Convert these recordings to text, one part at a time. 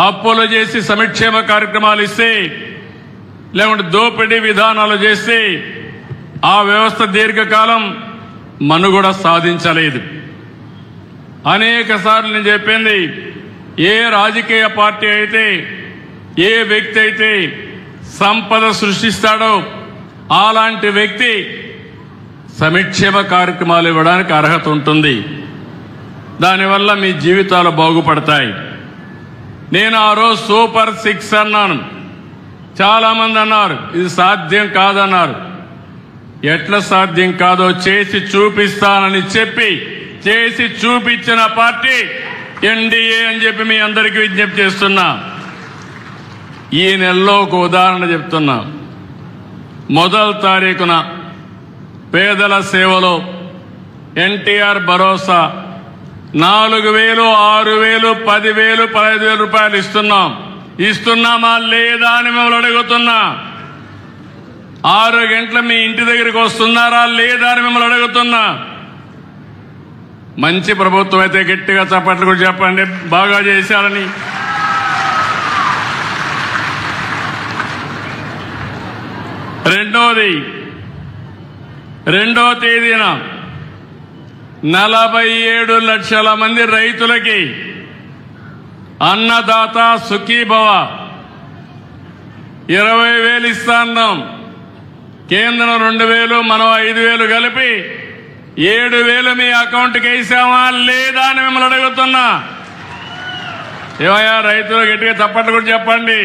అప్పులు చేసి సంక్షేమ కార్యక్రమాలు ఇస్తే లేకుంటే దోపిడీ విధానాలు చేస్తే ఆ వ్యవస్థ దీర్ఘకాలం మనుగడ సాధించలేదు. అనేక సార్లు నేను చెప్పింది, ఏ రాజకీయ పార్టీ అయితే ఏ వ్యక్తి అయితే సంపద సృష్టిస్తాడో అలాంటి వ్యక్తి సంక్షేమ కార్యక్రమాలు ఇవ్వడానికి అర్హత ఉంటుంది. దానివల్ల మీ జీవితాలు బాగుపడతాయి. నేను ఆ రోజు సూపర్ 6 అన్నాను. చాలా మంది అన్నారు ఇది సాధ్యం కాదన్నారు. ఎట్లా సాధ్యం కాదో చేసి చూపిస్తానని చెప్పి చేసి చూపించిన పార్టీ ఎన్డీఏ అని చెప్పి మీ అందరికీ విజ్ఞప్తి చేస్తున్నా. ఈ నెలలో ఒక ఉదాహరణ చెప్తున్నా. మొదటి తారీఖున పేదల సేవలో ఎన్టీఆర్ భరోసా 4,000, 6,000, 10,000, 15,000 రూపాయలు ఇస్తున్నామా లేదా అని మిమ్మల్ని అడుగుతున్నా. 6 గంటల మీ ఇంటి దగ్గరికి వస్తున్నారా లేదా అని మిమ్మల్ని అడుగుతున్నా. మంచి ప్రభుత్వం అయితే గట్టిగా చప్పట్లు కూడా చెప్పండి, బాగా చేశారని. రెండో తేదీన 47 లక్షల మంది రైతులకి అన్నదాత సుఖీభవ 20,000 ఇస్తాన్నాం. కేంద్రం 2,000, మనం 5,000 కలిపి 7,000 మీ అకౌంట్కి వేసామా లేదా అని మిమ్మల్ని అడుగుతున్నా. ఏమయ్యా రైతులు గట్టిగా చప్పట్లు కూడా చెప్పండి.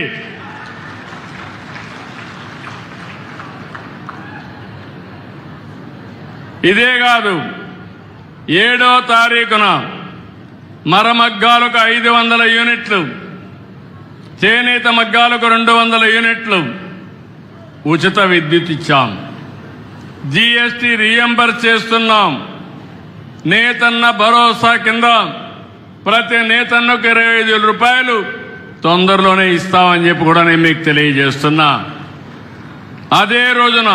ఇదే కాదు, 7వ తారీఖున మరమగ్గాలకు 500 యూనిట్లు, చేనేత మగ్గాలకు 200 యూనిట్లు ఉచిత విద్యుత్ ఇచ్చాం. జీఎస్టీ రీఎంబర్స్ చేస్తున్నాం. నేతన్న భరోసా కింద ప్రతి నేతన్నకు 25,000 రూపాయలు తొందరలోనే ఇస్తామని చెప్పి కూడా నేను మీకు తెలియజేస్తున్నా. అదే రోజున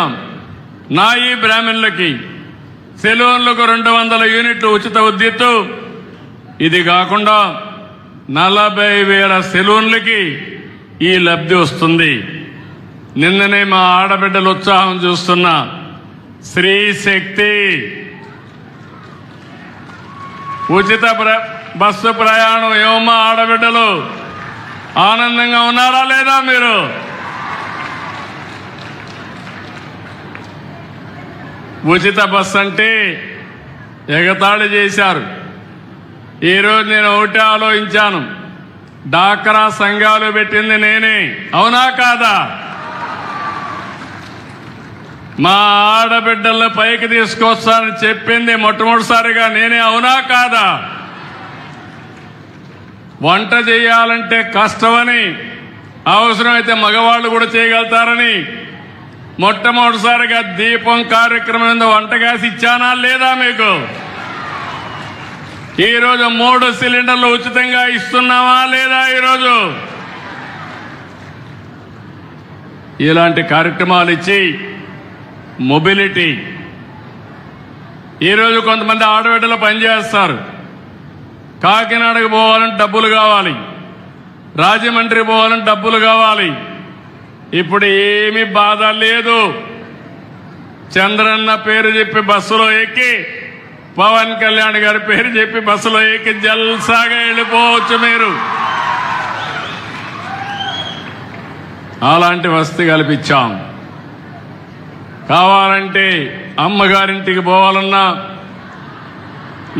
నాయి బ్రాహ్మణులకి సెలూన్లకు 200 యూనిట్లు ఉచిత విద్యుత్తు. ఇది కాకుండా 40,000 సెలూన్లకి ఈ లబ్ధి వస్తుంది. నిన్ననే మా ఆడబిడ్డల ఉత్సాహం చూస్తున్నా. స్త్రీ శక్తి ఉచిత బస్సు ప్రయాణం. ఏమమ్మా ఆడబిడ్డలు ఆనందంగా ఉన్నారా లేదా? మీరు ఉచిత బస్సు అంటే ఎగతాళి చేశారు. ఈరోజు నేను ఒకటే ఆలోచించాను, డాక్రా సంఘాలు పెట్టింది నేనే, అవునా కాదా? మా ఆడబిడ్డలను పైకి తీసుకొస్తానని చెప్పింది మొట్టమొదటిసారిగా నేనే, అవునా కాదా? వంట చేయాలంటే కష్టమని, అవసరమైతే మగవాళ్ళు కూడా చేయగలుగుతారని మొట్టమొదటిసారిగా దీపం కార్యక్రమం మీద వంట గ్యాస్ ఇచ్చానా లేదా మీకు? ఈరోజు 3 సిలిండర్లు ఉచితంగా ఇస్తున్నామా లేదా? ఈరోజు ఇలాంటి కార్యక్రమాలు ఇచ్చి మొబిలిటీ. ఈరోజు కొంతమంది ఆడబిడ్డలు పనిచేస్తారు. కాకినాడకు పోవాలంటే డబ్బులు కావాలి, రాజమండ్రి పోవాలంటే డబ్బులు కావాలి. ఇప్పుడు ఏమీ బాధ లేదు. చంద్రన్న పేరు చెప్పి బస్సులో ఎక్కి, పవన్ కళ్యాణ్ గారి పేరు చెప్పి బస్సులో ఎక్కి జల్సాగా వెళ్ళిపోవచ్చు మీరు. అలాంటి వసతి కల్పించాం. కావాలంటే అమ్మగారింటికి పోవాలన్నా,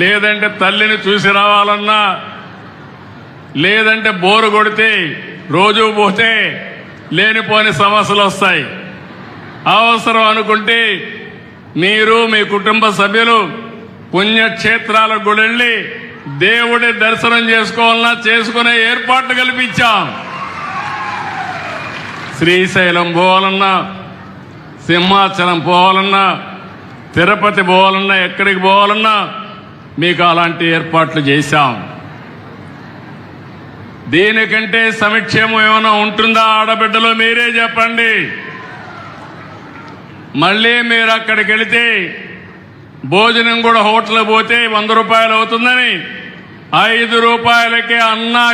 లేదంటే తల్లిని చూసి రావాలన్నా, లేదంటే బోరు కొడితే రోజు పోతే లేనిపోని సమస్యలు వస్తాయి. అవసరం అనుకుంటే మీరు మీ కుటుంబ సభ్యులు పుణ్యక్షేత్రాలకు కూడా వెళ్ళి దేవుడి దర్శనం చేసుకోవాలన్నా చేసుకునే ఏర్పాట్లు కల్పించాం. శ్రీశైలం పోవాలన్నా, సింహాచలం పోవాలన్నా, తిరుపతి పోవాలన్నా, ఎక్కడికి పోవాలన్నా మీకు అలాంటి ఏర్పాట్లు చేశాం. దీనికంటే సంక్షేమం ఏమైనా ఉంటుందా ఆడబిడ్డలో? మీరే చెప్పండి. మళ్ళీ మీరు అక్కడికి వెళితే భోజనం కూడా హోటల్ పోతే 100 రూపాయలు అవుతుందని 5 రూపాయలకే అన్నా